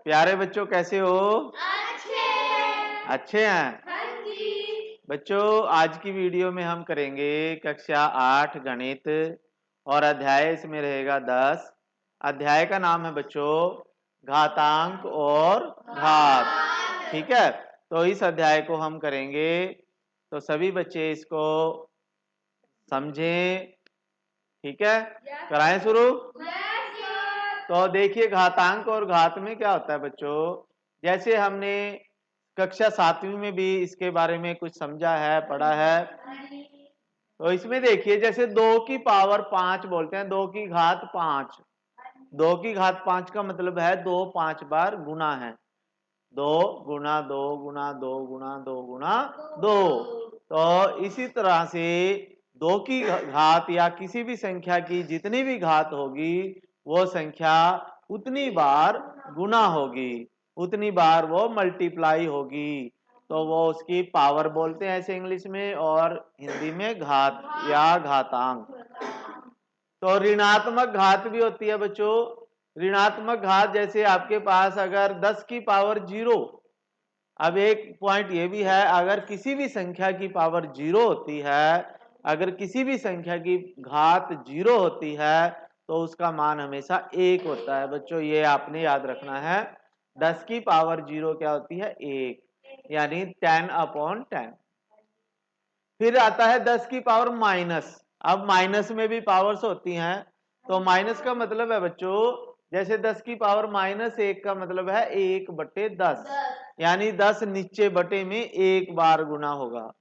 प्यारे बच्चों कैसे हो? अच्छे अच्छे हैं। हाँ जी। बच्चों आज की वीडियो में हम करेंगे कक्षा 8 गणित और अध्याय इसमें रहेगा 10। अध्याय का नाम है बच्चों घातांक और घात। ठीक है, तो इस अध्याय को हम करेंगे, तो सभी बच्चे इसको समझें। ठीक है, कराएं शुरू। तो देखिए घातांक और घात में क्या होता है बच्चों, जैसे हमने कक्षा 7वीं में भी इसके बारे में कुछ समझा है, पढ़ा है। तो इसमें देखिए जैसे 2 की पावर 5 बोलते हैं, 2 की घात 5। 2 की घात 5 का मतलब है 2 5 बार गुना है, 2 गुना 2 गुना 2 गुना 2 गुना 2। तो इसी तरह से 2 की घात या किसी भी संख्या की जितनी भी घात होगी वो संख्या उतनी बार गुना होगी, उतनी बार वो मल्टीप्लाई होगी, तो वो उसकी पावर बोलते हैं ऐसे इंग्लिश में, और हिंदी में घात या घातांक। तो ऋणात्मक घात भी होती है बच्चों। ऋणात्मक घात जैसे आपके पास अगर 10 की पावर 0, अब एक पॉइंट ये भी है, अगर किसी भी संख्या की पावर 0 होती है, अगर किसी भी संख्या की घात 0 होती है तो उसका मान हमेशा 1 होता है बच्चों, ये आपने याद रखना है। 10 की पावर 0 क्या होती है? 1, यानी 10/10। फिर आता है 10 की पावर माइनस। अब माइनस में भी पावर्स होती हैं, तो माइनस का मतलब है बच्चों, जैसे 10 की पावर -1 का मतलब है 1/10, यानी 10 नीचे बटे में 1 बार गुना होगा।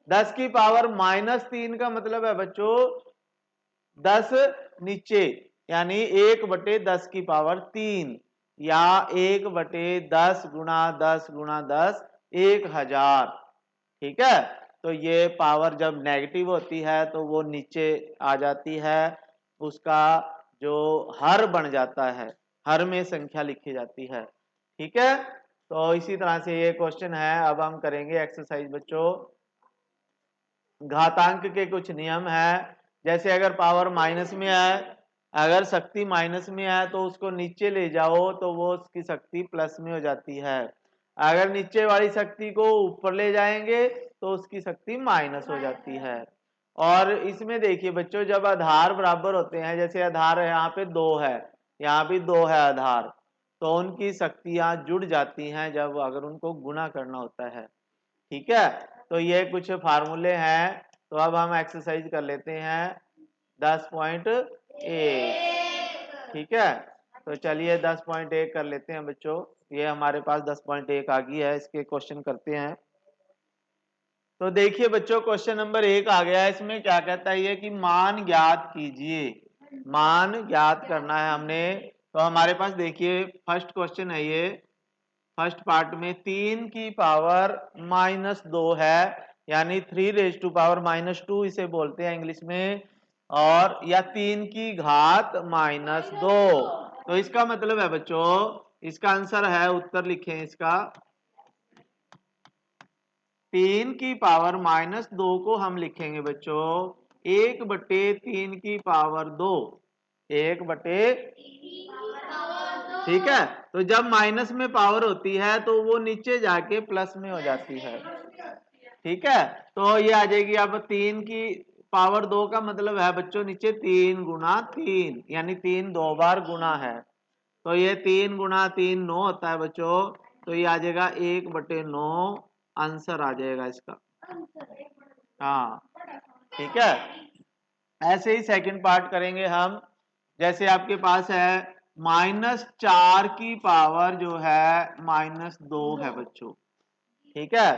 10 की पावर -3 का मतलब है बच्चों 10 नीचे, यानी 1/10 की पावर 3, या 1/10 गुना 10 गुना 10 1000। ठीक है, तो ये पावर जब नेगेटिव होती है तो वो नीचे आ जाती है, उसका जो हर बन जाता है, हर में संख्या लिखी जाती है। ठीक है, तो इसी तरह से ये क्वेश्चन है। अब हम करेंगे एक्सरसाइज बच्चों। घातांक के कुछ नियम है, जैसे अगर पावर माइनस में है, अगर शक्ति माइनस में है तो उसको नीचे ले जाओ तो वो उसकी शक्ति प्लस में हो जाती है। अगर नीचे वाली शक्ति को ऊपर ले जाएंगे तो उसकी शक्ति माइनस हो जाती है। और इसमें देखिए बच्चों, जब आधार बराबर होते हैं, जैसे आधार है यहाँ पे 2 है, यहाँ भी 2 है आधार, तो उनकी शक्तियां जुड़ जाती हैं जब अगर उनको गुना करना होता है। ठीक है, तो ये कुछ फार्मूले हैं। तो अब हम एक्सरसाइज कर लेते हैं 10.1। ठीक है, तो चलिए 10.1 कर लेते हैं बच्चों। ये हमारे पास 10.1 आ गई है, इसके क्वेश्चन करते हैं। तो देखिए बच्चों क्वेश्चन नंबर 1 आ गया है। इसमें क्या कहता है ये कि मान ज्ञात कीजिए, मान ज्ञात करना है हमने। तो हमारे पास देखिए फर्स्ट क्वेश्चन है ये, फर्स्ट पार्ट में 3 की पावर -2 है, यानी 3 raised to power -2 इसे बोलते हैं इंग्लिश में, और या 3 की घात -2। तो इसका मतलब है बच्चों, इसका आंसर है, उत्तर लिखें इसका, 3 की पावर -2 को हम लिखेंगे बच्चों 1/3 की पावर 2, 1/। ठीक है, तो जब माइनस में पावर होती है तो वो नीचे जाके प्लस में हो जाती है। ठीक है, तो ये आ जाएगी। अब 3 की पावर 2 का मतलब है बच्चों नीचे 3 गुना 3, यानी 3 2 बार गुना है, तो ये 3 गुना 3 9 होता है बच्चों, तो ये आ जाएगा 1/9, आंसर आ जाएगा इसका। हाँ, ठीक है। ऐसे ही सेकंड पार्ट करेंगे हम, जैसे आपके पास है -4 की पावर जो है -2 है बच्चों। ठीक है,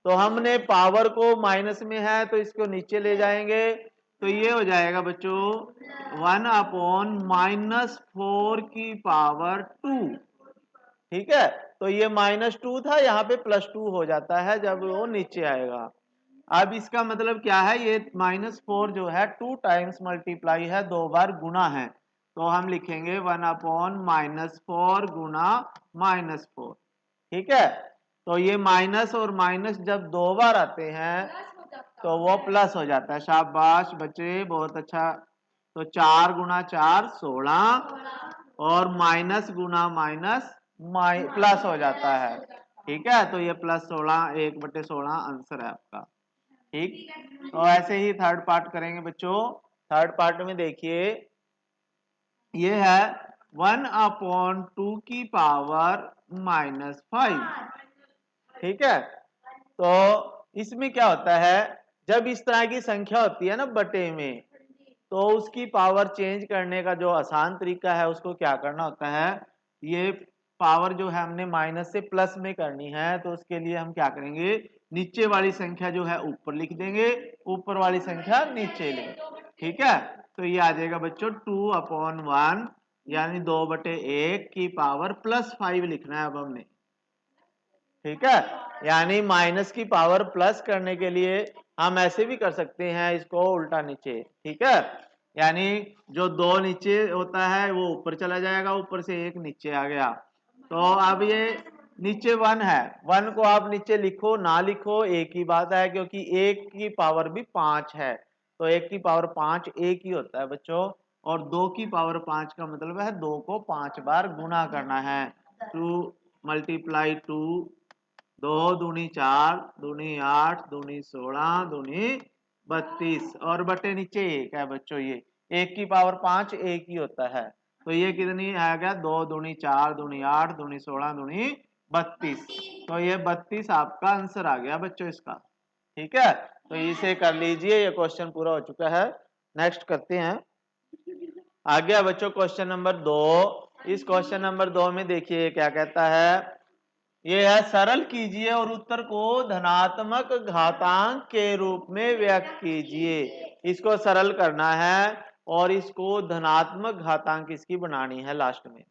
तो हमने पावर को माइनस में है तो इसको नीचे ले जाएंगे, तो ये हो जाएगा बच्चों 1/-4 की पावर 2। ठीक है, तो ये -2 था, यहाँ पे +2 हो जाता है जब वो नीचे आएगा। अब इसका मतलब क्या है, ये -4 जो है 2 टाइम्स मल्टीप्लाई है, 2 बार गुना है, तो हम लिखेंगे 1/-4 गुना -4। ठीक है, तो ये माइनस और माइनस जब 2 बार आते हैं तो वो प्लस हो जाता है। शाबाश बच्चे, बहुत अच्छा। तो 4 गुना 4 16, और माइनस गुना माइनस प्लस हो जाता है। ठीक है, तो ये +16 1/16 आंसर है आपका। ठीक, तो ऐसे ही थर्ड पार्ट करेंगे बच्चों। थर्ड पार्ट में देखिए ये है 1/2 की पावर -5। ठीक है, तो इसमें क्या होता है, जब इस तरह की संख्या होती है ना बटे में, तो उसकी पावर चेंज करने का जो आसान तरीका है उसको क्या करना होता है, ये पावर जो है हमने माइनस से प्लस में करनी है, तो उसके लिए हम क्या करेंगे, नीचे वाली संख्या जो है ऊपर लिख देंगे, ऊपर वाली संख्या नीचे लिखेंगे। ठीक है, तो ये आ जाएगा बच्चों 2/1 यानी 2/1 की पावर +5 लिखना है अब हमने। ठीक है, यानी माइनस की पावर प्लस करने के लिए हम ऐसे भी कर सकते हैं इसको उल्टा नीचे। ठीक है, यानी जो 2 नीचे होता है वो ऊपर चला जाएगा, ऊपर से 1 नीचे आ गया। तो अब ये नीचे 1 है, 1 को आप नीचे लिखो ना लिखो एक ही बात है, क्योंकि 1 की पावर भी 5 है, तो 1 की पावर 5 1 ही होता है बच्चों, और 2 की पावर 5 का मतलब है 2 को 5 बार गुना करना है। 2 × 2 2 दूनी 4 दूनी 8 दूनी 16 दूनी 32 और बटे नीचे 1 है बच्चों। ये 1 की पावर 5 1 ही होता है, तो ये कितनी आ गया, 2 दूनी 4 दूनी 8 दूनी 16 दूनी 32, तो ये 32 आपका आंसर आ गया बच्चों इसका। ठीक है, तो इसे कर लीजिए, ये क्वेश्चन पूरा हो चुका है। नेक्स्ट करते हैं, आ गया बच्चों क्वेश्चन नंबर 2। इस क्वेश्चन नंबर 2 में देखिए क्या कहता है, ये है सरल कीजिए और उत्तर को धनात्मक घातांक के रूप में व्यक्त कीजिए। इसको सरल करना है और इसको धनात्मक घातांक इसकी बनानी है लास्ट में।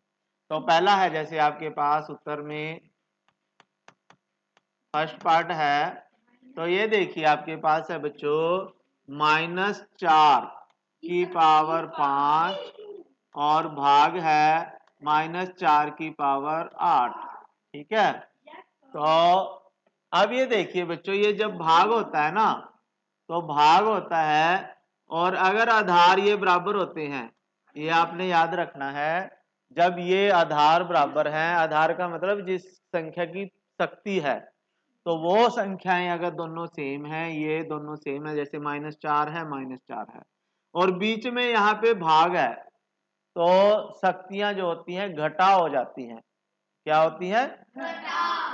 तो पहला है, जैसे आपके पास उत्तर में फर्स्ट पार्ट है, तो ये देखिए आपके पास है बच्चों -4 की पावर 5 और भाग है -4 की पावर 8। ठीक है, तो अब ये देखिए बच्चों, ये जब भाग होता है ना, तो भाग होता है और अगर आधार ये बराबर होते हैं, ये आपने याद रखना है, जब ये आधार बराबर हैं, आधार का मतलब जिस संख्या की शक्ति है, तो वो संख्याएं अगर दोनों सेम है, ये दोनों सेम है, जैसे -4 है -4 है, और बीच में यहाँ पे भाग है, तो शक्तियां जो होती हैं घटा हो जाती हैं। क्या होती है,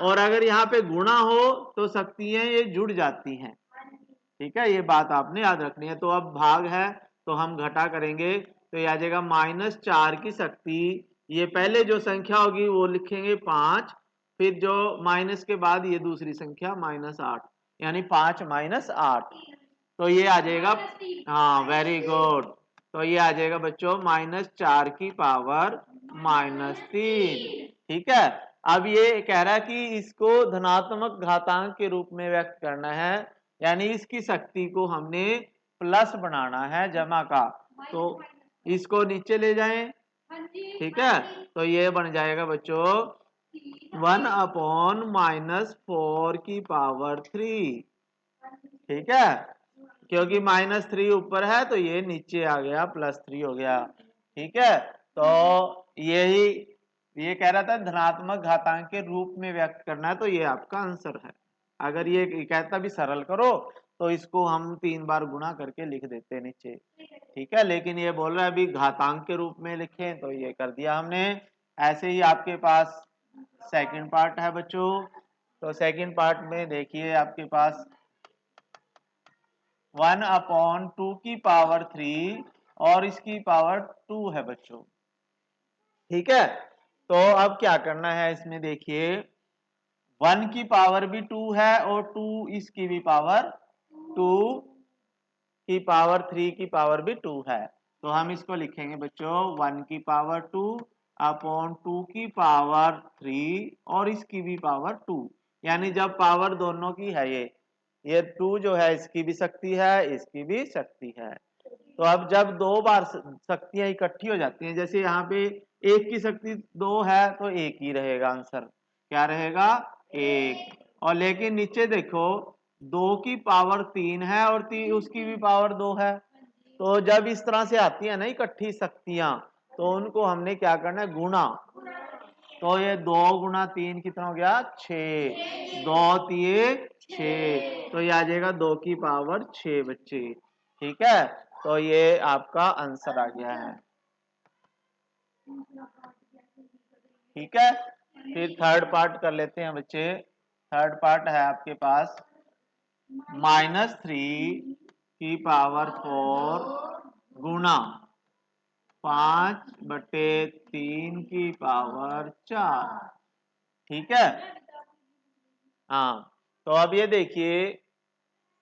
और अगर यहाँ पे गुणा हो तो शक्तियां ये जुड़ जाती हैं। ठीक है, ये बात आपने याद रखनी है। तो अब भाग है तो हम घटा करेंगे, तो ये आ जाएगा -4 की शक्ति, ये पहले जो संख्या होगी वो लिखेंगे 5, फिर जो माइनस के बाद ये दूसरी संख्या -8, यानी 5 - 8, तो ये आ जाएगा, हाँ वेरी गुड, तो ये आ जाएगा बच्चों -4 की पावर -3। ठीक है, अब ये कह रहा है कि इसको धनात्मक घातांक के रूप में व्यक्त करना है, यानी इसकी शक्ति को हमने प्लस बनाना है जमा का, तो इसको नीचे ले जाएं। ठीक है, तो ये बन जाएगा बच्चों 1/-4 की पावर 3। ठीक है, क्योंकि -3 ऊपर है तो ये नीचे आ गया, +3 हो गया। ठीक है, तो यही ये कह रहा था धनात्मक घातांक के रूप में व्यक्त करना है, तो ये आपका आंसर है। अगर ये कहता भी सरल करो तो इसको हम 3 बार गुणा करके लिख देते नीचे। ठीक है, लेकिन ये बोल रहा है अभी घातांक के रूप में लिखें, तो ये कर दिया हमने। ऐसे ही आपके पास सेकंड पार्ट है बच्चों, तो सेकंड पार्ट में देखिए आपके पास 1/2 की पावर 3 और इसकी पावर 2 है बच्चों। ठीक है, तो अब क्या करना है इसमें देखिए, 1 की पावर भी 2 है और 2 इसकी भी पावर 2 की पावर 3 की पावर भी 2 है, तो हम इसको लिखेंगे बच्चों 1 की पावर 2/2 की पावर 3 और इसकी भी पावर 2, यानी जब पावर दोनों की है, ये 2 जो है इसकी भी शक्ति है, इसकी भी शक्ति है। तो अब जब 2 बार शक्तियां इकट्ठी हो जाती हैं, जैसे यहाँ पे 1 की शक्ति 2 है तो 1 ही रहेगा आंसर, क्या रहेगा 1, और लेकिन नीचे देखो 2 की पावर 3 है और उसकी भी पावर 2 है, तो जब इस तरह से आती है ना इकट्ठी शक्तियां, तो उनको हमने क्या करना है, गुणा। तो ये 2 गुना 3 कितना हो गया 6, 2 तिये 6, तो ये आ जाएगा 2 की पावर 6 बच्चे। ठीक है, तो ये आपका आंसर आ गया है। ठीक है, फिर थर्ड पार्ट कर लेते हैं बच्चे। थर्ड पार्ट है आपके पास -3 की पावर 4 गुना 5/3 की पावर 4। ठीक है, हाँ, तो अब ये देखिए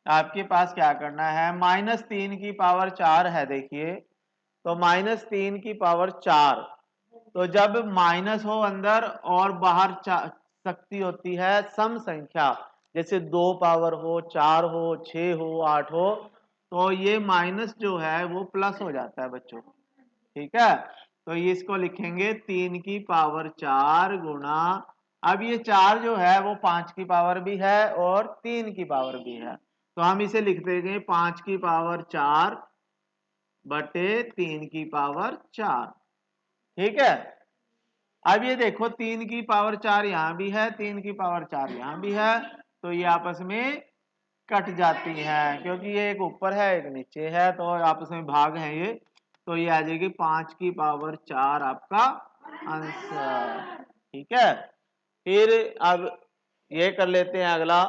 आपके पास क्या करना है, -3 की पावर 4 है। देखिए तो -3 की पावर 4, तो जब माइनस हो अंदर और बाहर शक्ति होती है सम संख्या, जैसे 2 पावर हो, 4 हो, 6 हो, 8 हो, तो ये माइनस जो है वो प्लस हो जाता है बच्चों। ठीक है, तो ये इसको लिखेंगे 3 की पावर 4 गुना, अब ये 4 जो है वो 5 की पावर भी है और 3 की पावर भी है, तो हम इसे लिख देंगे 5 की पावर 4 बटे 3 की पावर 4। ठीक है, अब ये देखो 3 की पावर 4 यहां भी है, 3 की पावर 4 यहां भी है, तो ये आपस में कट जाती है, क्योंकि ये एक ऊपर है एक नीचे है, तो आपस में भाग है ये, तो ये आ जाएगी 5 की पावर 4 आपका आंसर। ठीक है, फिर अब ये कर लेते हैं अगला,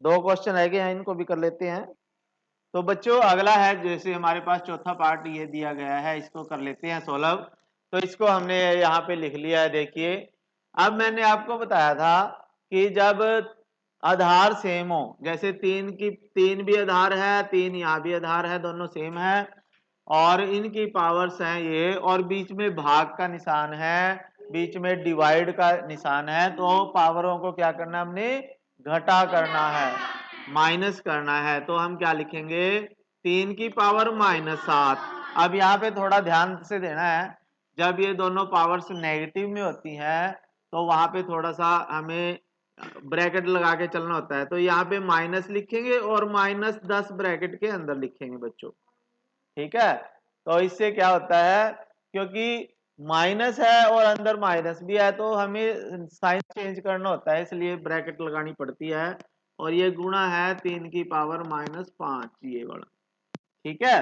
2 क्वेश्चन रह गए हैं, इनको भी कर लेते हैं। तो बच्चों अगला है, जैसे हमारे पास चौथा पार्ट ये दिया गया है, इसको कर लेते हैं सोल्व। तो इसको हमने यहाँ पे लिख लिया है। देखिए अब मैंने आपको बताया था कि जब आधार सेम हो, जैसे 3 भी आधार है, 3 यहाँ भी आधार है, दोनों सेम है और इनकी पावर्स हैं ये, और बीच में भाग का निशान है, बीच में डिवाइड का निशान है, तो पावरों को क्या करना है, हमने घटा करना है, माइनस करना है। तो हम क्या लिखेंगे, 3 की पावर -7। अब यहाँ पे थोड़ा ध्यान से देना है, जब ये दोनों पावर्स नेगेटिव में होती हैं तो वहां पे थोड़ा सा हमें ब्रैकेट लगा के चलना होता है, तो यहाँ पे माइनस लिखेंगे और -10 ब्रैकेट के अंदर लिखेंगे बच्चों। ठीक है, तो इससे क्या होता है, क्योंकि माइनस है और अंदर माइनस भी है, तो हमें साइन चेंज करना होता है, इसलिए ब्रैकेट लगानी पड़ती है, और ये गुणा है 3 की पावर -5 ये वाला। ठीक है,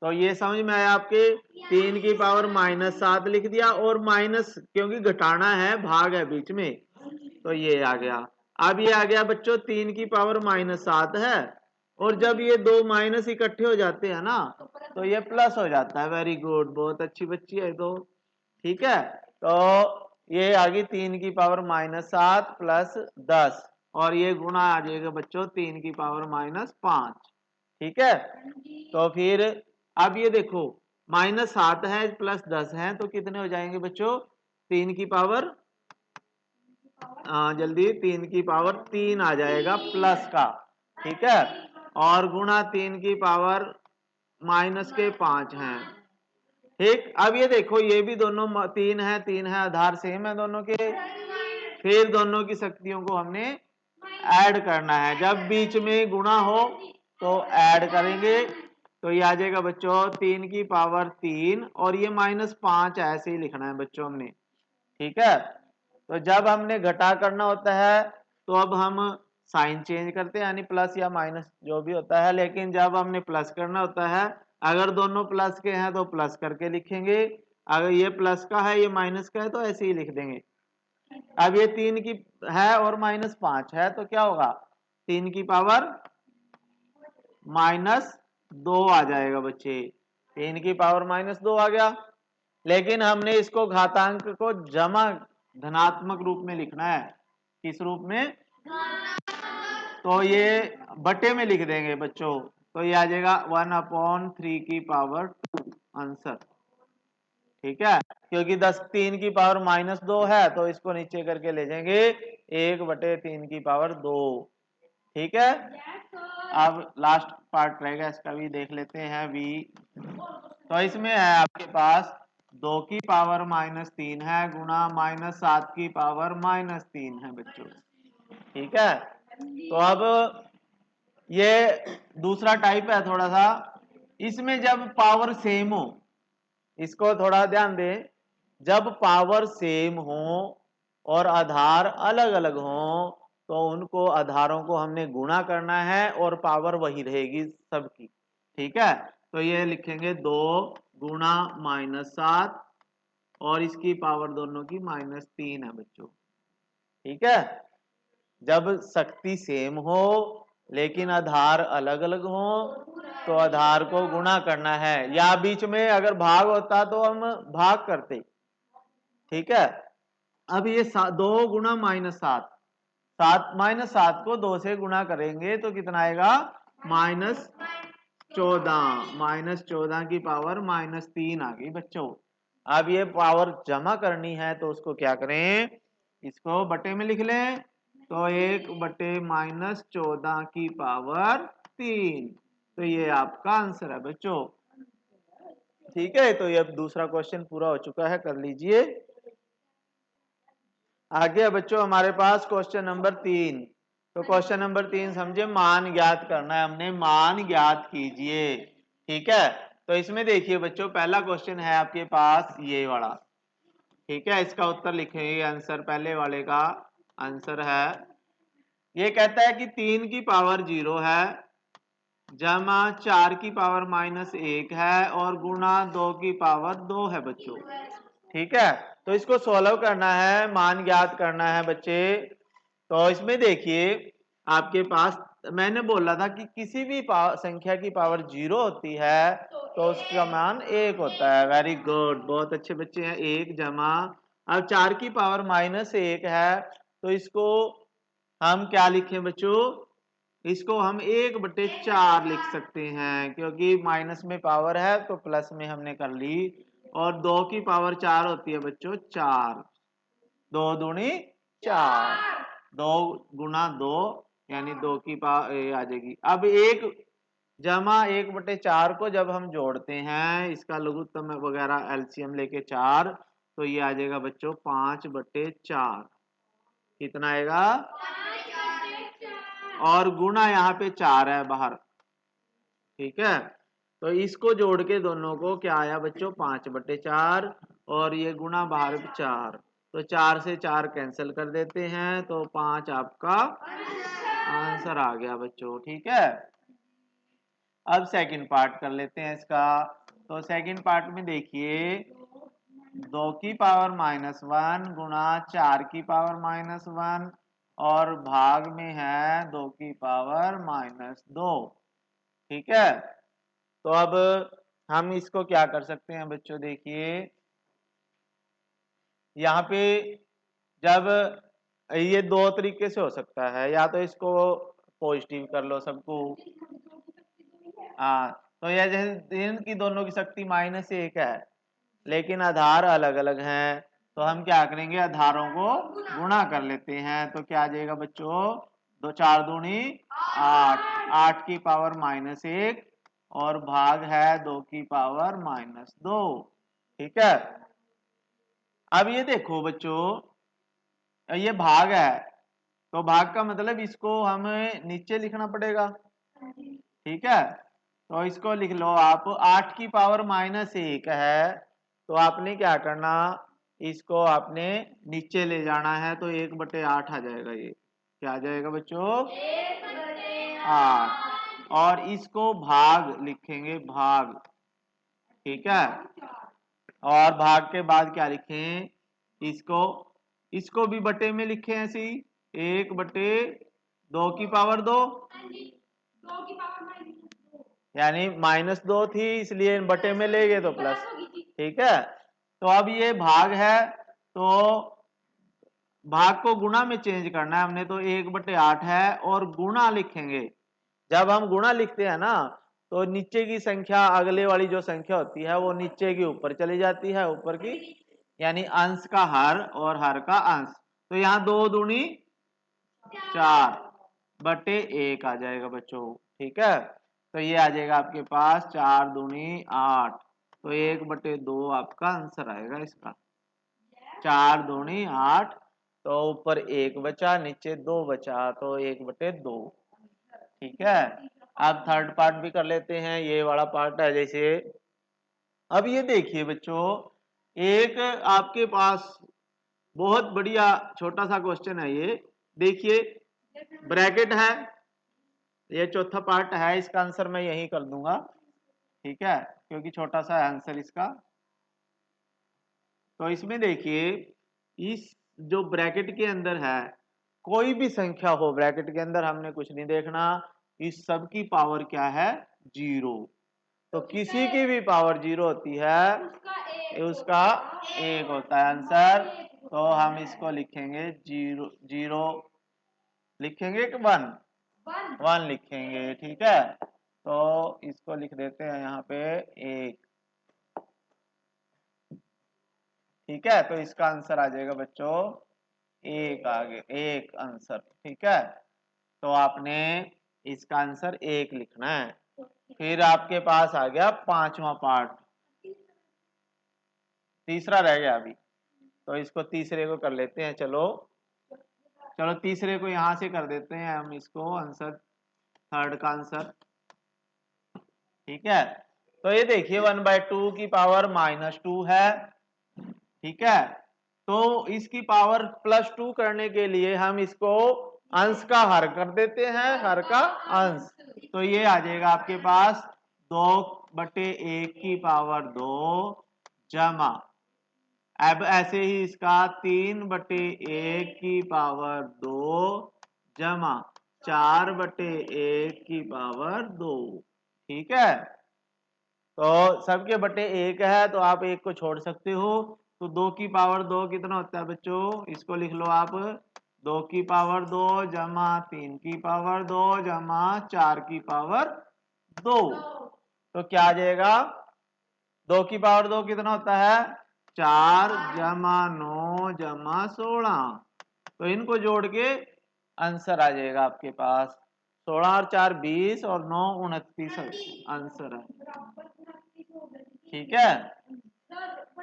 तो ये समझ में आया आपके, 3 की पावर -7 लिख दिया, और माइनस क्योंकि घटाना है, भाग है बीच में, तो ये आ गया। अब ये आ गया बच्चों 3 की पावर -7 है, और जब ये 2 माइनस इकट्ठे हो जाते हैं ना, तो ये प्लस हो जाता है। वेरी गुड, बहुत अच्छी बच्ची है तो। ठीक है, तो ये आ गई 3 की पावर -7 प्लस 10, और ये गुणा आ जाएगा बच्चों 3 की पावर -5। ठीक है, तो फिर अब ये देखो -7 है प्लस 10 है, तो कितने हो जाएंगे बच्चों, 3 की पावर, जल्दी 3 की पावर 3 आ जाएगा प्लस का। ठीक है, और गुणा 3 की पावर -5 हैं। ठीक, अब ये देखो ये भी दोनों 3 है, आधार सेम है दोनों के, फिर दोनों की शक्तियों को हमने ऐड करना है, जब बीच में गुणा हो तो ऐड करेंगे, तो ये आ जाएगा बच्चों 3 की पावर 3, और ये -5 ऐसे ही लिखना है बच्चों हमने। ठीक है, तो जब हमने घटा करना होता है तो अब हम साइन चेंज करते हैं, यानी प्लस या माइनस जो भी होता है, लेकिन जब हमने प्लस करना होता है, अगर दोनों प्लस के हैं तो प्लस करके लिखेंगे, अगर ये प्लस का है ये माइनस का है तो ऐसे ही लिख देंगे। अब ये 3 की है और -5 है, तो क्या होगा, 3 की पावर -2 आ जाएगा बच्चे, 3 की पावर -2 आ गया, लेकिन हमने इसको घातांक को जमा धनात्मक रूप में लिखना है। किस रूप में, तो ये बटे में लिख देंगे बच्चों, तो ये आ जाएगा 1/3 की पावर 2 आंसर। ठीक है, क्योंकि 3 की पावर -2 है, तो इसको नीचे करके ले जाएंगे 1/3 की पावर 2। ठीक है, अब लास्ट पार्ट रहेगा, इसका भी देख लेते हैं भी। तो इसमें है आपके पास 2 की पावर -3 है गुणा -7 की पावर -3 है बच्चों। ठीक है, तो अब ये दूसरा टाइप है थोड़ा सा, इसमें जब पावर सेम हो, इसको थोड़ा ध्यान दें, जब पावर सेम हो और आधार अलग अलग हो तो उनको आधारों को हमने गुणा करना है और पावर वही रहेगी सबकी। ठीक है, तो ये लिखेंगे 2 गुणा -7 और इसकी पावर दोनों की -3 है बच्चों। ठीक है, जब शक्ति सेम हो लेकिन आधार अलग अलग हो तो आधार को गुणा करना है, या बीच में अगर भाग होता तो हम भाग करते। ठीक है, अब ये 2 गुणा -7, 7 को 2 से गुणा करेंगे तो कितना आएगा -14 की पावर -3 आ गई बच्चों। अब ये पावर जमा करनी है तो उसको क्या करें, इसको बटे में लिख लें, तो 1/-14 की पावर 3, तो ये आपका आंसर है बच्चों। ठीक है, तो ये अब दूसरा क्वेश्चन पूरा हो चुका है, कर लीजिए। आगे बच्चों हमारे पास क्वेश्चन नंबर 3। तो क्वेश्चन नंबर 3 समझे, मान ज्ञात करना है हमने, मान ज्ञात कीजिए। ठीक है, तो इसमें देखिए बच्चों पहला क्वेश्चन है आपके पास ये वाला। ठीक है, इसका उत्तर लिखेंगे, आंसर पहले वाले का आंसर है, ये कहता है कि 3 की पावर 0 है जमा 4 की पावर -1 है और गुणा 2 की पावर 2 है बच्चों। ठीक है, तो इसको सॉल्व करना है, मान ज्ञात करना है बच्चे। तो इसमें देखिए आपके पास मैंने बोला था कि किसी भी संख्या की पावर 0 होती है तो उसका मान 1 होता है। वेरी गुड, बहुत अच्छे बच्चे हैं। 1 जमा, अब 4 की पावर -1 है तो इसको हम क्या लिखें बच्चों, इसको हम 1/4 लिख सकते हैं, क्योंकि माइनस में पावर है तो प्लस में हमने कर ली। और 2 की पावर 4 होती है बच्चों 4, 2 दूनी 4, 2 गुना 2 यानी 2 की पावर आ जाएगी। अब 1 जमा 1/4 को जब हम जोड़ते हैं, इसका लघुत्तम वगैरह एलसीएम लेके 4, तो ये आ जाएगा बच्चों 5/4। कितना आएगा, और गुना यहाँ पे 4 है बाहर। ठीक है, तो इसको जोड़ के दोनों को क्या आया बच्चों 5/4, और ये गुना बाहर 4, तो 4 से 4 कैंसिल कर देते हैं तो 5 आपका आंसर आ गया बच्चों। ठीक है, अब सेकंड पार्ट कर लेते हैं इसका। तो सेकंड पार्ट में देखिए 2 की पावर -1 गुणा 4 की पावर -1 और भाग में है 2 की पावर -2। ठीक है, तो अब हम इसको क्या कर सकते हैं बच्चों, देखिए यहाँ पे जब ये 2 तरीके से हो सकता है, या तो इसको पॉजिटिव कर लो सबको, हाँ, तो यह जैसे इनकी दोनों की शक्ति -1 है लेकिन आधार अलग अलग हैं, तो हम क्या करेंगे, आधारों को गुणा कर लेते हैं। तो क्या आ जाएगा बच्चों, 2 4 दूनी 8, 8 की पावर -1 और भाग है 2 की पावर -2। ठीक है, अब ये देखो बच्चों ये भाग है, तो भाग का मतलब इसको हमें नीचे लिखना पड़ेगा। ठीक है, तो इसको लिख लो आप, 8 की पावर -1 है तो आपने क्या करना, इसको आपने नीचे ले जाना है, तो 1/8 आ जाएगा। ये क्या आ जाएगा बच्चों, 8, और इसको भाग लिखेंगे, भाग। ठीक है, और भाग के बाद क्या लिखें, इसको इसको भी बटे में लिखे ऐसी, 1/2 की पावर 2, यानी -2 थी इसलिए बटे में ले गए तो प्लस। ठीक है, तो अब ये भाग है तो भाग को गुणा में चेंज करना है हमने, तो 1/8 है और गुणा लिखेंगे। जब हम गुणा लिखते हैं ना तो नीचे की संख्या अगले वाली जो संख्या होती है वो नीचे की ऊपर चली जाती है, ऊपर की, यानी अंश का हर और हर का अंश। तो यहाँ 2 दूनी 4/1 आ जाएगा बच्चों। ठीक है, तो ये आ जाएगा आपके पास 4 दूनी 8, तो 1/2 आपका आंसर आएगा इसका। 4 दूनी 8, तो ऊपर 1 बचा, नीचे 2 बचा, तो 1/2। ठीक है, अब थर्ड पार्ट भी कर लेते हैं, ये वाला पार्ट है जैसे। अब ये देखिए बच्चों एक आपके पास बहुत बढ़िया छोटा सा क्वेश्चन है ये। देखिए ब्रैकेट है, ये चौथा पार्ट है, इसका आंसर मैं यही कर दूंगा, ठीक है, क्योंकि छोटा सा है आंसर इसका। तो इसमें देखिए इस जो ब्रैकेट के अंदर है कोई भी संख्या हो, ब्रैकेट के अंदर हमने कुछ नहीं देखना, इस सब की पावर क्या है, 0। तो किसी की भी पावर 0 होती है उसका 1 होता है आंसर। तो हम इसको लिखेंगे 0 0 लिखेंगे कि 1 1 लिखेंगे, ठीक है। तो इसको लिख देते हैं यहाँ पे 1, ठीक है। तो इसका आंसर आ जाएगा बच्चों 1, आगे 1 आंसर, ठीक है। तो आपने इसका आंसर 1 लिखना है। फिर आपके पास आ गया पांचवा पार्ट, तीसरा रह गया अभी, तो इसको तीसरे को कर लेते हैं। चलो चलो तीसरे को यहां से कर देते हैं हम, इसको आंसर थर्ड का आंसर, ठीक है। तो ये देखिए 1/2 की पावर -2 है, ठीक है। तो इसकी पावर +2 करने के लिए हम इसको अंश का हर कर देते हैं, हर का अंश। तो ये आ जाएगा आपके पास 2/1 की पावर 2 जमा, अब ऐसे ही इसका 3/1 की पावर 2 जमा 4/1 की पावर 2, ठीक है। तो सबके बटे 1 है तो आप 1 को छोड़ सकते हो। तो 2 की पावर 2 कितना होता है बच्चों, इसको लिख लो आप, 2 की पावर 2 जमा 3 की पावर 2 जमा 4 की पावर 2। तो क्या आ जाएगा, 2 की पावर 2 कितना होता है, 4 जमा 9 जमा 16। तो इनको जोड़ के आंसर आ जाएगा आपके पास 16 और 4 20 और 9 29 आंसर है, ठीक है।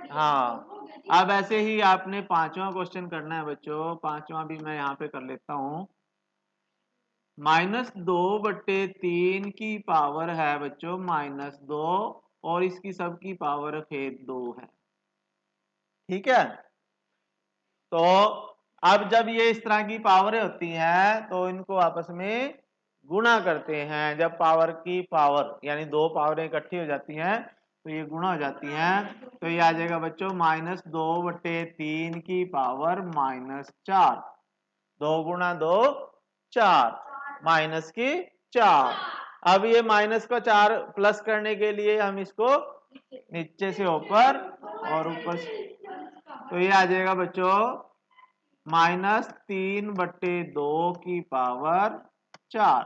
हाँ, अब ऐसे ही आपने पांचवा क्वेश्चन करना है बच्चों। पांचवा भी मैं यहाँ पे कर लेता हूँ। -2/3 की पावर है बच्चों -2 और इसकी सबकी पावर फिर 2 है, ठीक है। तो अब जब ये इस तरह की पावरें होती हैं तो इनको आपस में गुणा करते हैं। जब पावर की पावर यानी 2 पावरें इकट्ठी हो जाती हैं तो ये गुणा हो जाती हैं। तो ये आ जाएगा बच्चों -2/3 की पावर -4, 2 गुणा 2 4 माइनस की 4। अब ये माइनस का 4 प्लस करने के लिए हम इसको नीचे से ऊपर और ऊपर से, तो ये आ जाएगा बच्चों -3/2 की पावर 4,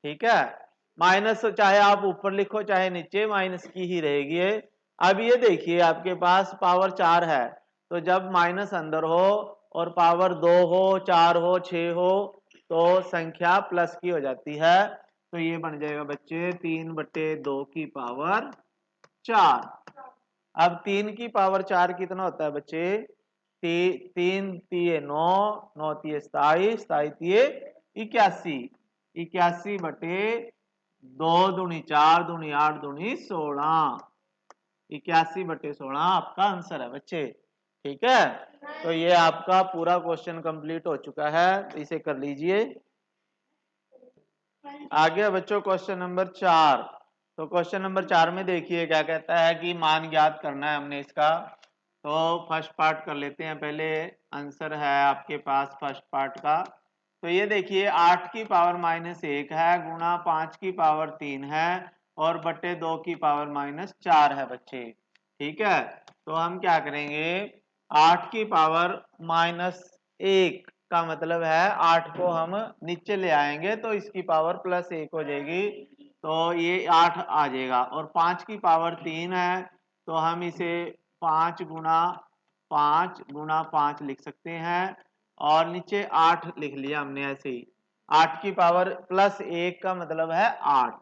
ठीक है। माइनस चाहे आप ऊपर लिखो चाहे नीचे, माइनस की ही रहेगी। अब ये देखिए आपके पास पावर 4 है, तो जब माइनस अंदर हो और पावर 2 हो 4 हो 6 हो तो संख्या प्लस की हो जाती है। तो ये बन जाएगा बच्चे 3/2 की पावर 4। अब 3 की पावर 4 कितना होता है बच्चे, 3 तिये 9, 9 तिये 27, 27 तिये 81, 81/2 दूनी 4 दूनी 8 दूनी 16, 81/16 आपका आंसर है बच्चे, ठीक है। तो ये आपका पूरा क्वेश्चन कंप्लीट हो चुका है, तो इसे कर लीजिए। आगे बच्चों क्वेश्चन नंबर 4। तो क्वेश्चन नंबर 4 में देखिए क्या कहता है कि मान ज्ञात करना है हमने इसका। तो फर्स्ट पार्ट कर लेते हैं पहले, आंसर है आपके पास फर्स्ट पार्ट का। तो ये देखिए 8 की पावर -1 है गुणा 5 की पावर 3 है और बटे 2 की पावर -4 है बच्चे, ठीक है। तो हम क्या करेंगे, 8 की पावर -1 का मतलब है 8 को हम नीचे ले आएंगे तो इसकी पावर +1 हो जाएगी, तो ये 8 आ जाएगा। और 5 की पावर 3 है तो हम इसे 5 गुणा 5 लिख सकते हैं और नीचे 8 लिख लिया हमने ऐसे ही। 8 की पावर +1 का मतलब है 8,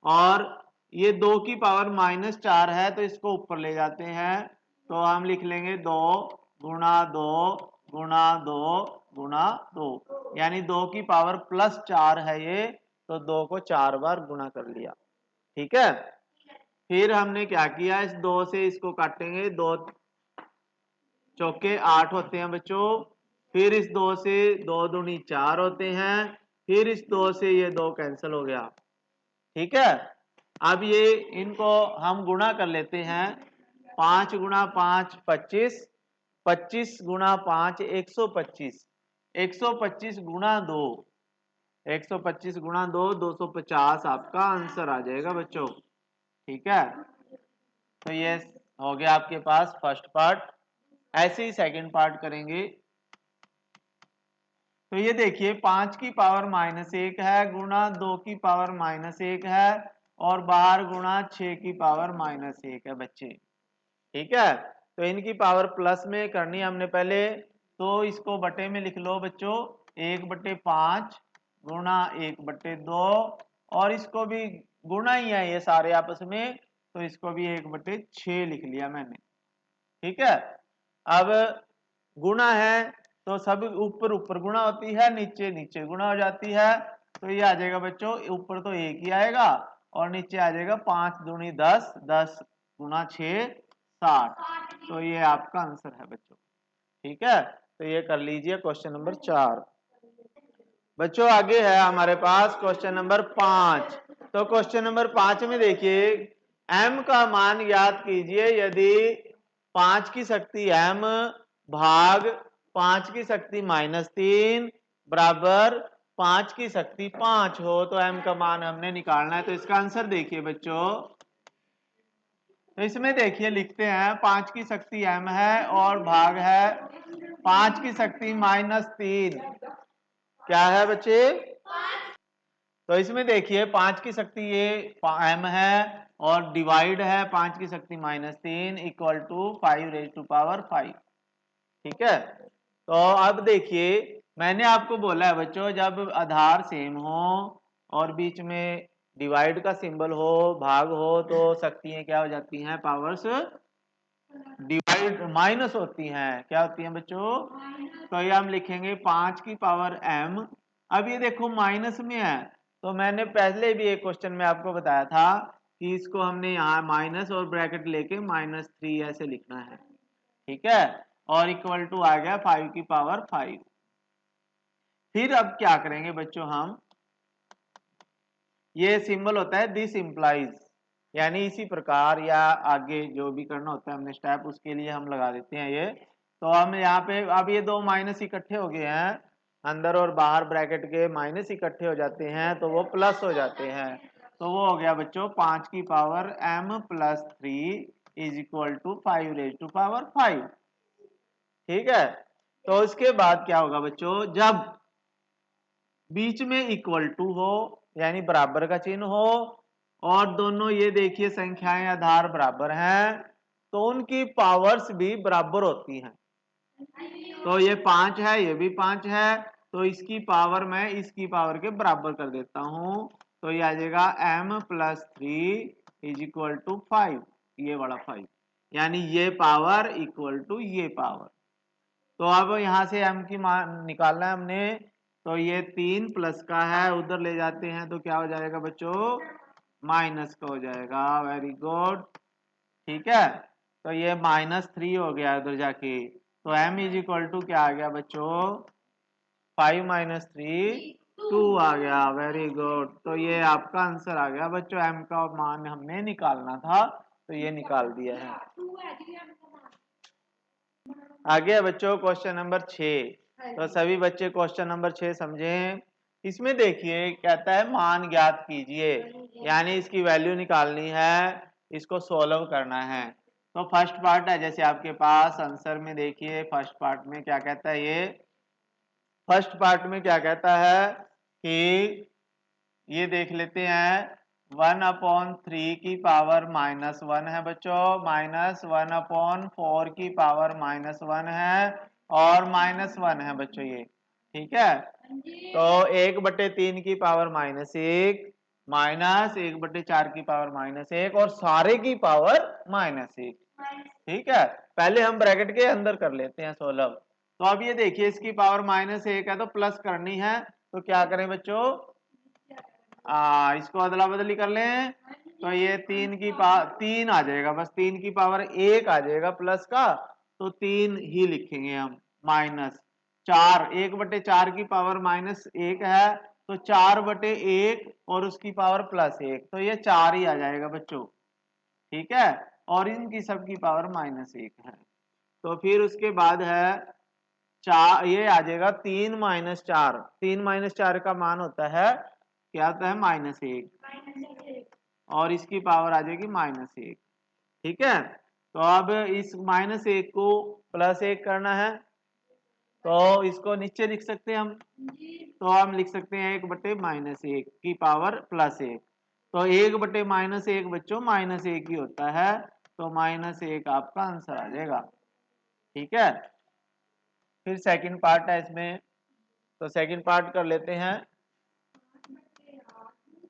और ये 2 की पावर -4 है तो इसको ऊपर ले जाते हैं, तो हम लिख लेंगे 2 गुणा 2 गुणा 2 गुणा 2, यानी 2 की पावर +4 है ये, तो 2 को 4 बार गुणा कर लिया, ठीक है। फिर हमने क्या किया, इस 2 से इसको काटेंगे, 2 चौके 8 होते हैं बच्चों। फिर इस 2 से 2 दूनी 4 होते हैं। फिर इस 2 से ये 2 कैंसिल हो गया। ठीक है, अब ये इनको हम गुणा कर लेते हैं। 5 गुणा 5 25, 25 गुणा 5 125, 125 गुणा 2, 125 गुणा 2 250 आपका आंसर आ जाएगा बच्चों। ठीक है, तो ये हो गया आपके पास फर्स्ट पार्ट। ऐसे ही सेकंड पार्ट करेंगे। तो ये देखिए 5 की पावर -1 है गुणा 2 की पावर -1 है और बाहर गुणा 6 की पावर -1 है बच्चे। ठीक है, तो इनकी पावर प्लस में करनी है हमने पहले, तो इसको बटे में लिख लो बच्चों, 1/5 गुणा 1/2 और इसको भी गुणा ही है ये सारे आपस में, तो इसको भी 1/6 लिख लिया मैंने। ठीक है, अब गुणा है तो सब ऊपर ऊपर गुणा होती है, नीचे नीचे गुणा हो जाती है, तो ये आ जाएगा बच्चों, ऊपर तो 1 ही आएगा और नीचे आ जाएगा 5 दूनी 10, 10 गुणा 6 60, तो ये आपका आंसर है बच्चों। ठीक है, तो ये कर लीजिए क्वेश्चन नंबर 4। बच्चों आगे है हमारे पास क्वेश्चन नंबर 5। तो क्वेश्चन नंबर 5 में देखिए, m का मान ज्ञात कीजिए यदि 5 की शक्ति m भाग 5 की शक्ति -3 बराबर 5 की शक्ति 5 हो, तो m का मान हमने निकालना है। तो इसका आंसर देखिए बच्चों, तो इसमें देखिए लिखते हैं 5 की शक्ति m है और भाग है 5 की शक्ति -3, क्या है बच्चे, तो इसमें देखिए 5 की शक्ति ये m है और डिवाइड है 5 की शक्ति -3 इक्वल टू 5⁵5। ठीक है, तो अब देखिए मैंने आपको बोला है बच्चों, जब आधार सेम हो और बीच में डिवाइड का सिंबल हो, भाग हो, तो शक्तियां क्या हो जाती हैं, पावर्स डिवाइड माइनस होती हैं। क्या होती हैं बच्चों, तो ये हम लिखेंगे 5 की पावर m। अब ये देखो माइनस में है, तो मैंने पहले भी एक क्वेश्चन में आपको बताया था कि इसको हमने यहाँ माइनस और ब्रैकेट लेके -3 ऐसे लिखना है। ठीक है, और इक्वल टू आ गया 5 की पावर 5। फिर अब क्या करेंगे बच्चों, हम ये सिंबल होता है दिस इंप्लाइज, यानी इसी प्रकार या आगे जो भी करना होता है हमने स्टेप, उसके लिए हम लगा देते हैं ये। तो हम यहाँ पे अब ये 2 माइनस इकट्ठे हो गए हैं, अंदर और बाहर ब्रैकेट के माइनस इकट्ठे हो जाते हैं तो वो प्लस हो जाते हैं। तो वो हो गया बच्चों 5 की power m + 3 is equal to 5⁵5। ठीक है, तो इसके बाद क्या होगा बच्चों, जब बीच में इक्वल टू हो यानी बराबर का चिन्ह हो और दोनों ये देखिए संख्याएं आधार बराबर हैं, तो उनकी पावर्स भी बराबर होती हैं। तो ये 5 है, ये भी 5 है, तो इसकी पावर मैं इसकी पावर के बराबर कर देता हूं, तो ये आ जाएगा m + 3 इज इक्वल टू 5, ये वाला 5, यानी ये पावर इक्वल टू ये पावर। तो अब यहां से m की मान निकालना है हमने, तो ये 3 प्लस का है, उधर ले जाते हैं तो क्या हो जाएगा बच्चों, माइनस का हो जाएगा। Very good. ठीक है, तो ये -3 हो गया उधर जाके, तो m इज इक्वल टू क्या आ गया बच्चों, 5 - 3 2 आ गया। वेरी गुड, तो ये आपका आंसर आ गया बच्चों, m का मान हमने निकालना था तो ये निकाल दिया है। आगे बच्चों क्वेश्चन नंबर 6। तो सभी बच्चे क्वेश्चन नंबर 6 समझें। इसमें देखिए कहता है मान ज्ञात कीजिए, यानी इसकी वैल्यू निकालनी है, इसको सोल्व करना है। तो फर्स्ट पार्ट है जैसे आपके पास आंसर में, देखिए फर्स्ट पार्ट में क्या कहता है, ये फर्स्ट पार्ट में क्या कहता है कि ये देख लेते हैं 1/3 की पावर -1 है बच्चों, -1/4 की पावर -1 है और -1 है बच्चों ये। ठीक है, तो 1/3 की पावर -1 -1/4 की पावर -1 और सारे की पावर -1। ठीक है, पहले हम ब्रैकेट के अंदर कर लेते हैं सोल्व। तो अब ये देखिए इसकी पावर -1 है तो प्लस करनी है, तो क्या करें बच्चों, इसको अदला बदली कर लें, तो ये 3 आ जाएगा, बस 3 की पावर 1 आ जाएगा प्लस का, तो 3 ही लिखेंगे हम। माइनस 4, 1/4 की पावर -1 है, तो 4/1 और उसकी पावर +1, तो ये 4 ही आ जाएगा बच्चों। ठीक है, और इनकी सबकी पावर -1 है। तो फिर उसके बाद है 4, ये आ जाएगा 3 - 4। 3 - 4 का मान होता है, क्या होता है, -1, और इसकी पावर आ जाएगी -1। ठीक है, तो अब इस -1 को +1 करना है, तो इसको नीचे लिख सकते हैं हम। तो हम लिख सकते हैं 1/-1 की पावर +1। तो 1/-1 बच्चों -1 ही होता है, तो -1 आपका आंसर आ जाएगा। ठीक है, फिर सेकंड पार्ट है इसमें, तो सेकंड पार्ट कर लेते हैं।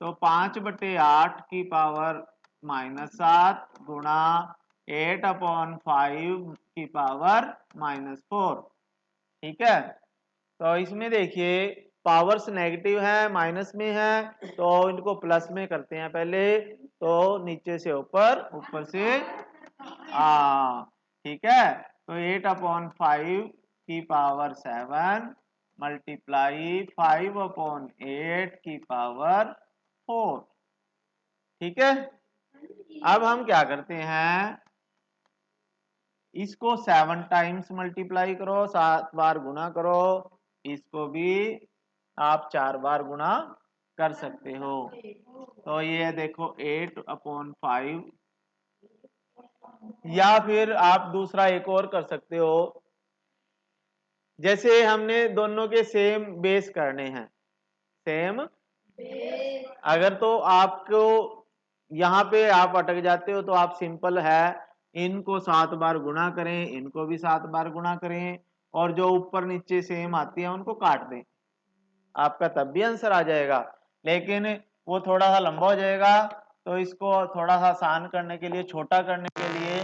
तो 5/8 की पावर -7 गुणा 8/5 की पावर -4। ठीक है, तो इसमें देखिए पावर्स नेगेटिव है, माइनस में है, तो इनको प्लस में करते हैं पहले। तो नीचे से ऊपर, ऊपर से ठीक है, तो 8/5 की पावर 7 मल्टीप्लाई 5/8 की पावर 4। ठीक है, अब हम क्या करते हैं, इसको 7 टाइम्स मल्टीप्लाई करो, 7 बार गुना करो, इसको भी आप 4 बार गुना कर सकते हो। तो ये देखो 8/5, या फिर आप दूसरा एक और कर सकते हो, जैसे हमने दोनों के सेम बेस करने हैं, सेम अगर तो आपको यहाँ पे आप अटक जाते हो, तो आप सिंपल है, इनको 7 बार गुना करें, इनको भी 7 बार गुना करें, और जो ऊपर नीचे सेम आती है उनको काट दें, आपका तब भी आंसर आ जाएगा। लेकिन वो थोड़ा सा लंबा हो जाएगा, तो इसको थोड़ा सा आसान करने के लिए, छोटा करने के लिए,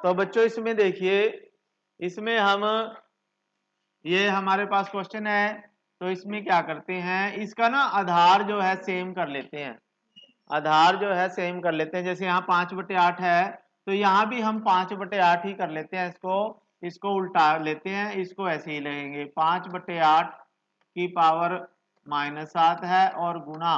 तो बच्चों इसमें देखिए, इसमें हम, ये हमारे पास क्वेश्चन है, तो इसमें क्या करते हैं, इसका ना आधार जो है सेम कर लेते हैं, आधार जो है सेम कर लेते हैं। जैसे यहाँ 5/8 है, तो यहाँ भी हम 5/8 ही कर लेते हैं, इसको उल्टा लेते हैं, इसको ऐसे ही लेंगे। 5/8 की पावर -7 है, और गुना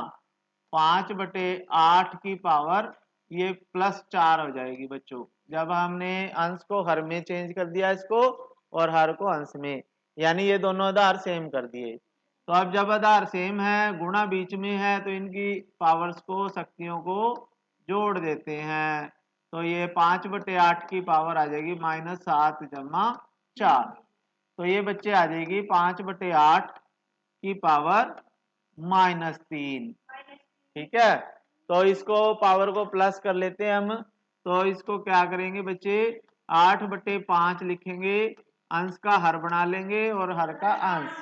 5/8 की पावर ये +4 हो जाएगी बच्चों, जब हमने अंश को हर में चेंज कर दिया इसको, और हर को अंश में, यानी ये दोनों आधार सेम कर दिए। तो अब जब आधार सेम है, गुणा बीच में है, तो इनकी पावर्स को, शक्तियों को जोड़ देते हैं। तो ये 5/8 की पावर आ जाएगी -7 जमा 4। तो ये बच्चे आ जाएगी 5/8 की पावर -3। ठीक है, तो इसको पावर को प्लस कर लेते हैं हम। तो इसको क्या करेंगे बच्चे, 8/5 लिखेंगे, अंश का हर बना लेंगे और हर का अंश।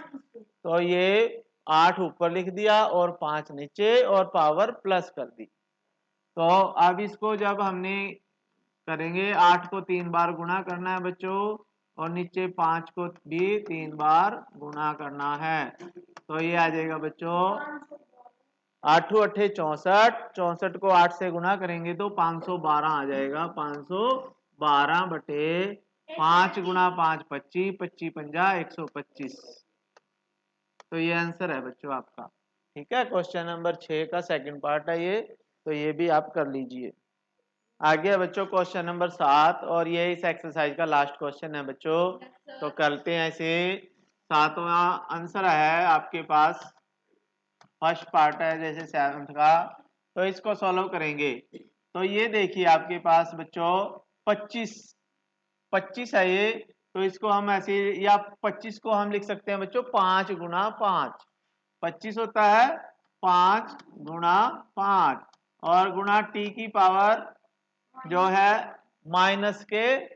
तो ये 8 ऊपर लिख दिया और 5 नीचे, और पावर प्लस कर दी। तो अब इसको जब हमने करेंगे, 8 को 3 बार गुणा करना है बच्चों, और नीचे 5 को भी 3 बार गुणा करना है। तो ये आ जाएगा बच्चों 8 8 64, 64 को 8 से गुणा करेंगे तो 512 आ जाएगा। 512/5 गुणा 5 25, 25 पंजा 125। तो ये आंसर है बच्चों आपका। ठीक है, क्वेश्चन नंबर 6 का सेकंड पार्ट है ये, तो ये भी आप कर लीजिए। आगे है बच्चों क्वेश्चन नंबर 7, और ये इस एक्सरसाइज का लास्ट क्वेश्चन है बच्चों। तो करते हैं इसे। 7वां आंसर है आपके पास, फर्स्ट पार्ट है जैसे 7th का, तो इसको सॉल्व करेंगे। तो ये देखिए आपके पास बच्चों 25 है ये, तो इसको हम ऐसे, या 25 को हम लिख सकते हैं बच्चों 5 गुणा 5। 25 होता है 5 गुणा 5, और गुणा t की पावर जो है माइनस के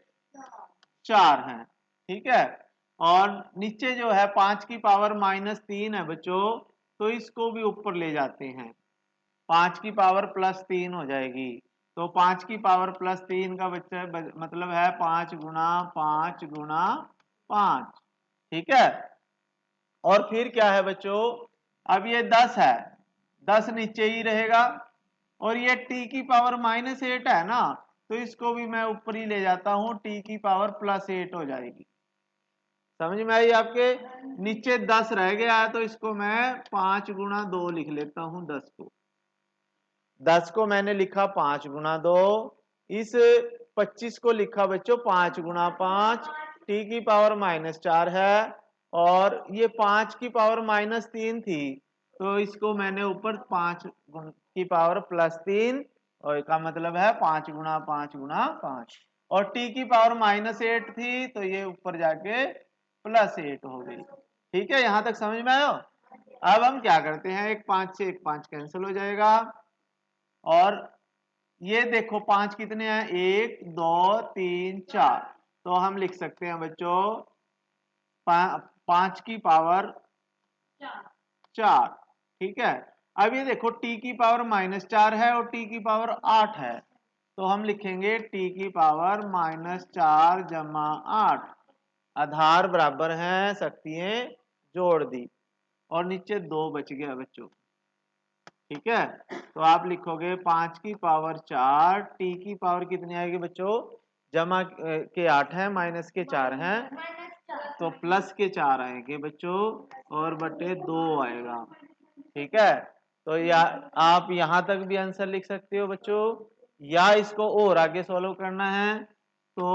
4 है। ठीक है, और नीचे जो है 5 की पावर -3 है बच्चों, तो इसको भी ऊपर ले जाते हैं, 5 की पावर +3 हो जाएगी। तो 5 की पावर +3 का बच्चा मतलब है 5 गुणा 5 गुणा 5। ठीक है, और फिर क्या है बच्चों, अब ये 10 है, 10 नीचे ही रहेगा, और ये t की पावर -8 है ना, तो इसको भी मैं ऊपर ही ले जाता हूं, t की पावर +8 हो जाएगी। समझ में आई आपके? नीचे 10 रह गया है, तो इसको मैं 5 गुणा 2 लिख लेता हूं। 10 को मैंने लिखा 5 गुणा 2, इस 25 को लिखा बच्चों 5 गुणा 5, t की पावर -4 है, और ये 5 की पावर -3 थी, तो इसको मैंने ऊपर 5 की पावर +3, और इसका मतलब है 5 गुणा 5 गुणा 5, और t की पावर -8 थी, तो ये ऊपर जाके +8 हो गई। ठीक है, यहां तक समझ में आयो? अब हम क्या करते हैं, एक 5 से एक 5 कैंसिल हो जाएगा, और ये देखो 5 कितने हैं, 1 2 3 4, तो हम लिख सकते हैं बच्चों 5 की पावर 4। ठीक है, अब ये देखो t की पावर -4 है और t की पावर 8 है, तो हम लिखेंगे t की पावर -4 जमा 8, आधार बराबर हैं, शक्तियां जोड़ दी, और नीचे 2 बच गया बच्चों। ठीक है, तो आप लिखोगे 5 की पावर 4, t की पावर कितनी आएगी बच्चों, जमा के 8 है, माइनस के 4 हैं, तो प्लस के 4 आएंगे बच्चों, और बटे 2 आएगा। ठीक है, तो या आप यहां तक भी आंसर लिख सकते हो बच्चों, या इसको और आगे सॉल्व करना है तो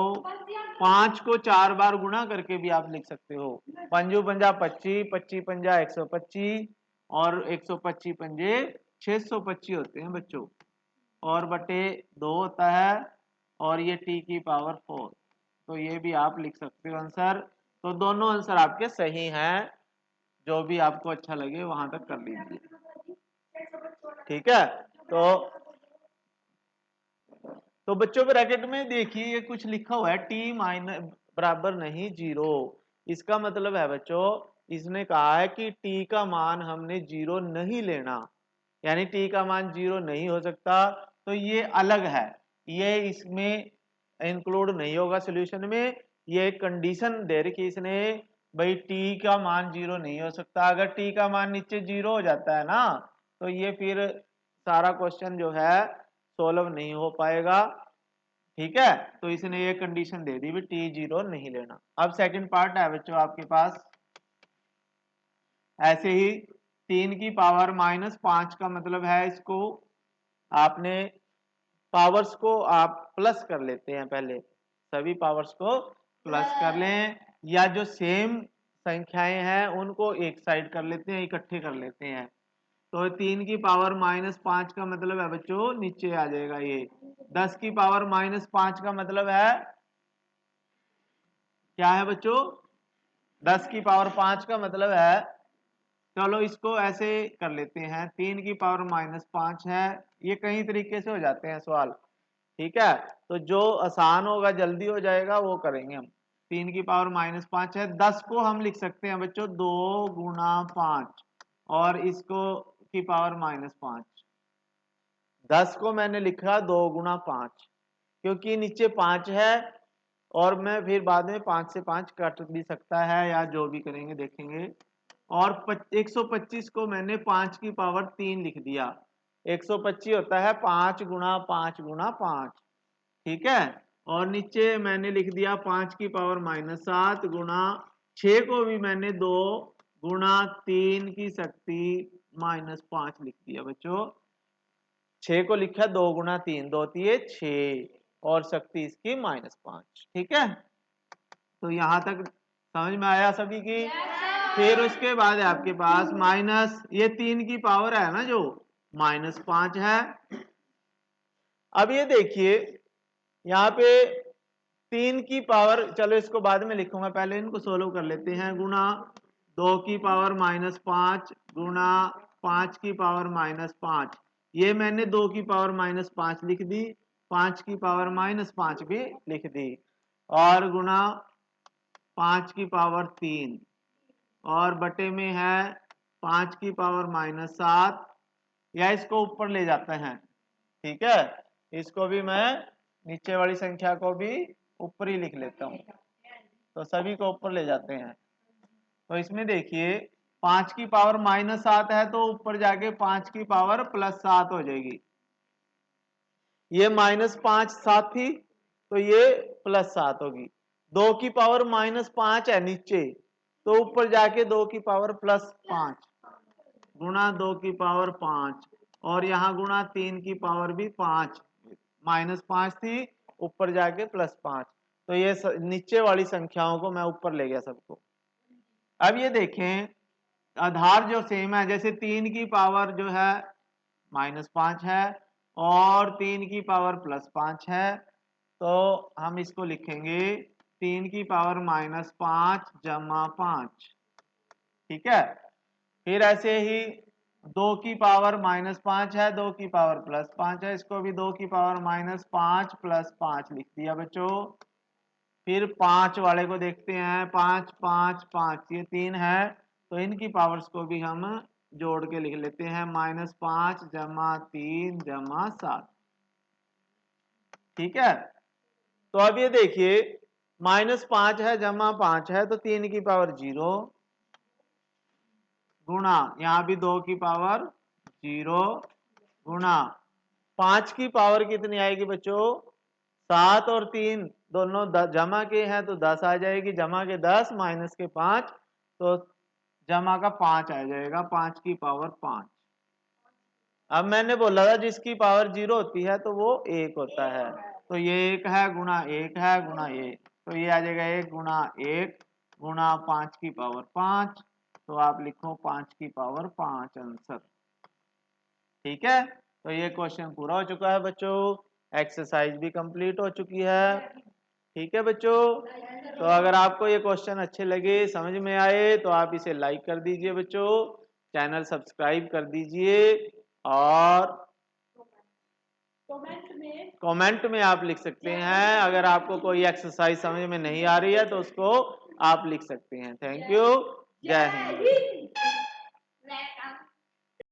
5 को 4 बार गुणा करके भी आप लिख सकते हो। 5 पंजा 25, 25 पंजा 125, और 125 पंजे 625 होते हैं बच्चों, और बटे 2 होता है, और ये t की पावर 4, तो ये भी आप लिख सकते हो आंसर। तो दोनों आंसर आपके सही हैं, जो भी आपको अच्छा लगे वहां तक कर लीजिए। ठीक है, तो बच्चों ब्रैकेट में देखिए ये कुछ लिखा हुआ है, t माइनस बराबर नहीं 0, इसका मतलब है बच्चों, इसने कहा है कि t का मान हमने 0 नहीं लेना, यानी t का मान 0 नहीं हो सकता, तो ये अलग है, ये इसमें इंक्लूड नहीं होगा सॉल्यूशन में। ये कंडीशन दे रखी इसने, भाई t का मान 0 नहीं हो सकता, अगर t का मान नीचे 0 हो जाता है ना, तो ये फिर सारा क्वेश्चन जो है सोल्व नहीं हो पाएगा। ठीक है, तो इसने ये कंडीशन दे दी भी t 0 नहीं लेना। अब सेकंड पार्ट है बच्चों आपके पास, ऐसे ही 3 की पावर -5 का मतलब है, इसको आपने पावर्स को आप प्लस कर लेते हैं, पहले सभी पावर्स को प्लस कर लें, या जो सेम संख्याएं हैं उनको एक साइड कर लेते हैं, इकट्ठे कर लेते हैं। तो 3 की पावर -5 का मतलब है बच्चों नीचे आ जाएगा ये, 10 की पावर -5 का मतलब है क्या है बच्चों, 10 की पावर 5 का मतलब है, चलो इसको ऐसे कर लेते हैं, 3 की पावर -5 है, ये कई तरीके से हो जाते हैं सवाल। ठीक है, तो जो आसान होगा जल्दी हो जाएगा वो करेंगे हम। 3 की पावर -5 है, 10 को हम लिख सकते हैं बच्चों 2 गुणा 5, और इसको की पावर -5, 10 को मैंने लिखा 2 गुणा 5, क्योंकि नीचे 5 है, और मैं फिर बाद में 5 से 5 कट भी सकता है, या जो भी करेंगे देखेंगे, और 125 को मैंने 5 की पावर 3 लिख दिया, 125 होता है 5 गुणा 5 गुणा 5। ठीक है, और नीचे मैंने लिख दिया 5 की पावर -7 गुणा 6 को भी मैंने 2 गुणा 3 की शक्ति -5 लिख दिया बच्चों, 6 को लिखा 2 गुणा 3, 2 तिये 6, और शक्ति इसकी -5। ठीक है, तो यहां तक समझ में आया सभी की? फिर उसके बाद है आपके पास माइनस, ये 3 की पावर है ना जो -5 है। अब ये देखिए यहाँ पे 3 की पावर, चलो इसको बाद में लिखूंगा, पहले इनको सोल्व कर लेते हैं, गुणा 2 की पावर -5 गुणा 5 की पावर -5, ये मैंने 2 की पावर -5 लिख दी, 5 की पावर -5 भी लिख दी, और गुणा 5 की पावर 3, और बटे में है 5 की पावर -7, या इसको ऊपर ले जाते हैं। ठीक है, इसको भी मैं नीचे वाली संख्या को भी ऊपर ही लिख लेता हूं, तो सभी को ऊपर ले जाते हैं। तो इसमें देखिए 5 की पावर -7 है तो ऊपर जाके 5 की पावर +7 हो जाएगी। ये -5 7 थी तो ये +7 होगी। 2 की पावर -5 है नीचे तो ऊपर जाके 2 की पावर +5 गुणा 2 की पावर 5 और यहाँ गुणा 3 की पावर भी 5 -5 थी ऊपर जाके +5 तो ये नीचे वाली संख्याओं को मैं ऊपर ले गया सबको। अब ये देखें आधार जो सेम है, जैसे 3 की पावर जो है -5 है और 3 की पावर +5 है तो हम इसको लिखेंगे 3 की पावर -5 जमा 5। ठीक है, फिर ऐसे ही 2 की पावर -5 है, 2 की पावर +5 है, इसको भी 2 की पावर -5 +5 लिख दिया बच्चों। फिर 5 वाले को देखते हैं, 5 5 5 ये 3 है तो इनकी पावर्स को भी हम जोड़ के लिख लेते हैं -5 जमा 3 जमा 7। ठीक है, तो अब ये देखिए -5 है जमा 5 है तो 3 की पावर 0 गुणा यहां भी 2 की पावर 0 गुणा 5 की पावर कितनी आएगी बच्चों 7 और 3 दोनों जमा के हैं तो 10 आ जाएगी, जमा के 10 माइनस के 5 तो जमा का 5 आ जाएगा, 5 की पावर 5। अब मैंने बोला था जिसकी पावर 0 होती है तो वो 1 होता है तो ये 1 है गुणा 1 है गुणा 1 तो ये आ जाएगा 1 गुणा 1 गुणा 5 की पावर 5 तो आप लिखो 5 की पावर 5 आंसर। ठीक है, तो ये क्वेश्चन पूरा हो चुका है बच्चों, एक्सरसाइज भी कंप्लीट हो चुकी है। ठीक है बच्चों, तो अगर आपको ये क्वेश्चन अच्छे लगे समझ में आए तो आप इसे लाइक कर दीजिए बच्चों, चैनल सब्सक्राइब कर दीजिए और कमेंट में आप लिख सकते हैं अगर आपको कोई एक्सरसाइज समझ में नहीं आ रही है तो उसको आप लिख सकते हैं। थैंक यू, जय हिंद।